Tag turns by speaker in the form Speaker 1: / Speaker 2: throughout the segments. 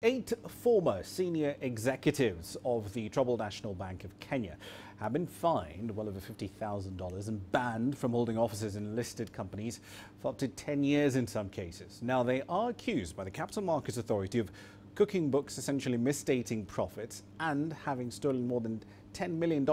Speaker 1: 8 former senior executives of the troubled National Bank of Kenya have been fined well over $50,000 and banned from holding offices in listed companies for up to 10 years in some cases. Now, they are accused by the Capital Markets Authority of cooking books, essentially misstating profits, and having stolen more than $10 million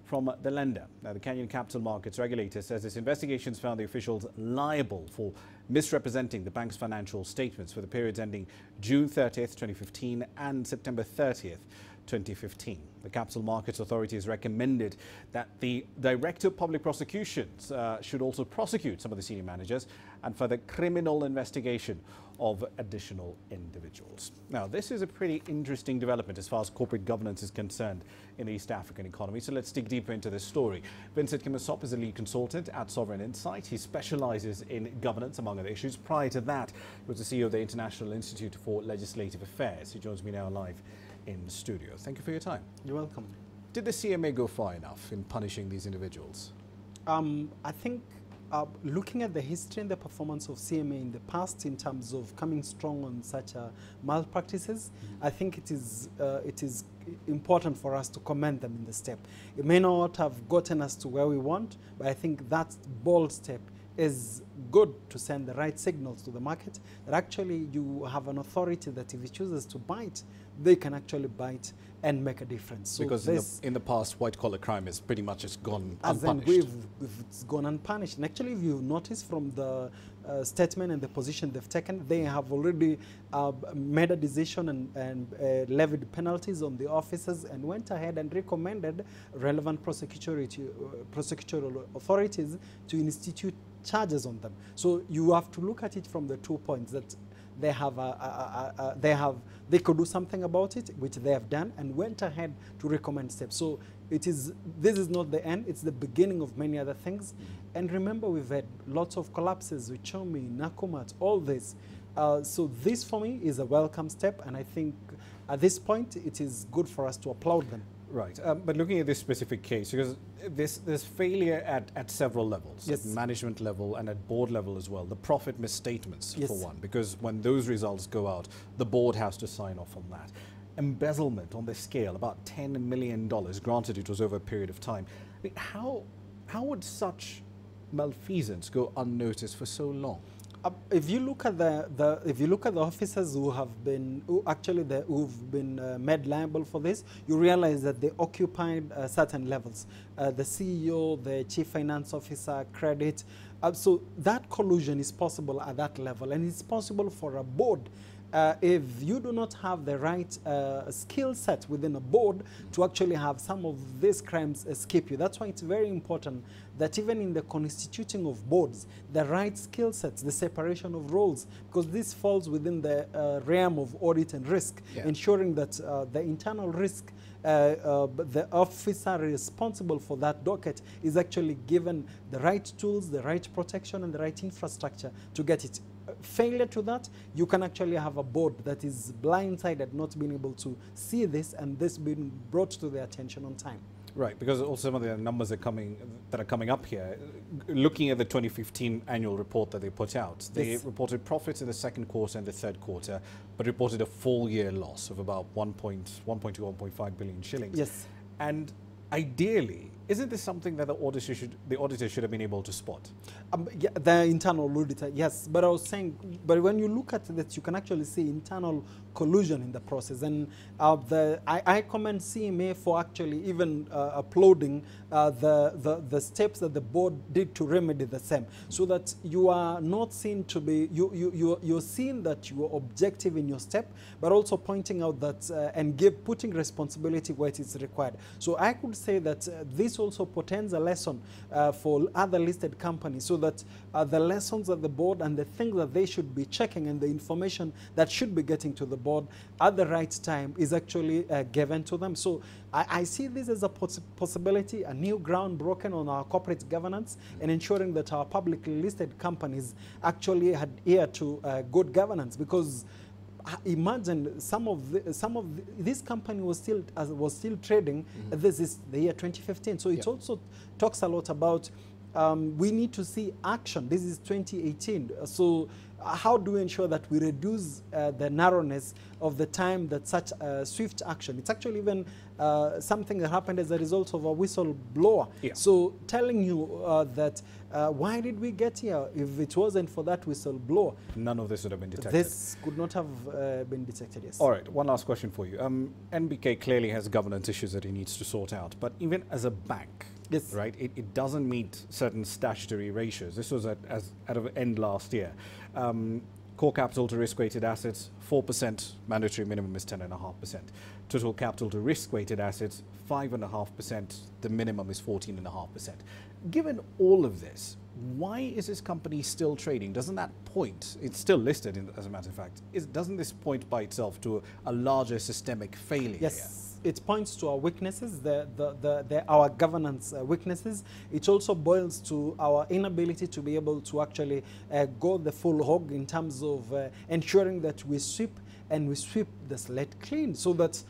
Speaker 1: from the lender. Now, the Kenyan capital markets regulator says this investigation has found the officials liable for misrepresenting the bank's financial statements for the periods ending June 30th, 2015 and September 30th, 2015. The Capital Markets Authority has recommended that the Director of Public Prosecutions should also prosecute some of the senior managers and further criminal investigation of additional individuals. Now, this is a pretty interesting development as far as corporate governance is concerned in the East African economy. So let's dig deeper into this story. Vincent Kimasop is a lead consultant at Sovereign Insight. He specializes in governance, among other issues. Prior to that, he was the CEO of the International Institute for Legislative Affairs. He joins me now live in studio. Thank you for your time.
Speaker 2: You're welcome.
Speaker 1: Did the CMA go far enough in punishing these individuals?
Speaker 2: I think looking at the history and the performance of CMA in the past in terms of coming strong on such malpractices, I think it is important for us to commend them in the step. It may not have gotten us to where we want, but I think that bold step is good to send the right signals to the market that actually you have an authority that if it chooses to bite, they can actually bite and make a difference. So
Speaker 1: because in the past, white-collar crime is pretty much just gone unpunished.
Speaker 2: It's gone unpunished. And actually, if you've noticed from the statement and the position they've taken, they have already made a decision and levied penalties on the officers and went ahead and recommended relevant prosecutorial authorities to institute charges on them. So you have to look at it from the 2 points that they could do something about it, which they have done, and went ahead to recommend steps. So this is not the end, it's the beginning of many other things. And remember, we've had lots of collapses with Chomi, Nakumat, all this. So this for me is a welcome step, and I think at this point it is good for us to applaud them.
Speaker 1: Right, but looking at this specific case, because there's failure at several levels,
Speaker 2: yes,
Speaker 1: at management level and at board level as well. The profit misstatements,
Speaker 2: yes,
Speaker 1: for one, because when those results go out, the board has to sign off on that. Embezzlement on this scale, about $10 million, granted it was over a period of time. I mean, how would such malfeasance go unnoticed for so long?
Speaker 2: If you look at the officers who've been made liable for this, you realize that they occupied certain levels. The CEO, the chief finance officer, credit. So that collusion is possible at that level, and it's possible for a board. If you do not have the right skill set within a board to actually have some of these crimes escape you. That's why it's very important that even in the constituting of boards, the right skill sets, the separation of roles, because this falls within the realm of audit and risk, yeah, ensuring that the internal risk, the officer responsible for that docket is actually given the right tools, the right protection, and the right infrastructure to get it. Failure to that, you can actually have a board that is blindsided, not being able to see this, and this being brought to their attention on time.
Speaker 1: Right, because also some of the numbers that are coming up here, looking at the 2015 annual report that they put out, they yes, reported profits in the second quarter and the third quarter, but reported a full year loss of about 1.5 billion shillings.
Speaker 2: Yes.
Speaker 1: And ideally, isn't this something that the auditor should have been able to spot?
Speaker 2: Yeah, the internal auditor, yes. But I was saying, but when you look at that, you can actually see internal collusion in the process. And I commend CMA for actually even applauding the steps that the board did to remedy the same, so that you are not seen to be, you're seeing that you are objective in your step, but also pointing out that and putting responsibility where it is required. So I could say that this also portends a lesson for other listed companies, so that the lessons of the board and the things that they should be checking and the information that should be getting to the board at the right time is actually given to them. So I see this as a possibility, a new ground broken on our corporate governance, and ensuring that our publicly listed companies actually adhere to good governance, because imagine this company was still trading. This is the year 2015, so it also talks a lot about we need to see action. This is 2018, so how do we ensure that we reduce the narrowness of the time that such swift action? It's actually even something that happened as a result of a whistleblower.
Speaker 1: Yeah.
Speaker 2: So telling you that why did we get here if it wasn't for that whistleblower?
Speaker 1: None of this would have been detected.
Speaker 2: This could not have been detected, yes.
Speaker 1: All right, one last question for you. NBK clearly has governance issues that he needs to sort out, but even as a bank,
Speaker 2: yes,
Speaker 1: right, it doesn't meet certain statutory ratios. This was at of end last year. Core capital to risk-weighted assets, 4%, mandatory minimum is 10.5%. Total capital to risk-weighted assets, 5.5%, the minimum is 14.5%. Given all of this, why is this company still trading? Doesn't that point, it's still listed as a matter of fact, doesn't this point by itself to a larger systemic failure?
Speaker 2: Yes. It points to our weaknesses, our governance weaknesses. It also boils to our inability to be able to actually go the full hog in terms of ensuring that we sweep the slate clean, so that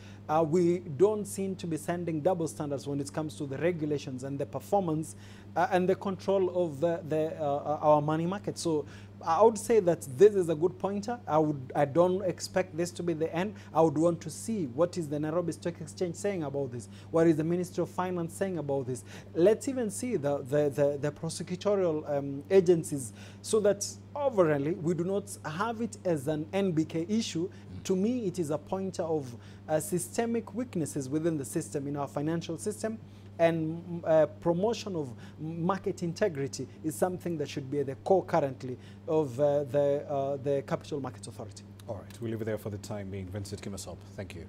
Speaker 2: we don't seem to be sending double standards when it comes to the regulations and the performance and the control of our money market. So I would say that this is a good pointer. I don't expect this to be the end. I would want to see what is the Nairobi Stock Exchange saying about this. What is the Ministry of Finance saying about this? Let's even see the prosecutorial agencies, so that overall we do not have it as an NBK issue. To me, it is a pointer of systemic weaknesses within the system, in our financial system, and promotion of market integrity is something that should be at the core currently of the Capital Markets Authority.
Speaker 1: All right, we'll leave it there for the time being. Vincent Kimasop, thank you.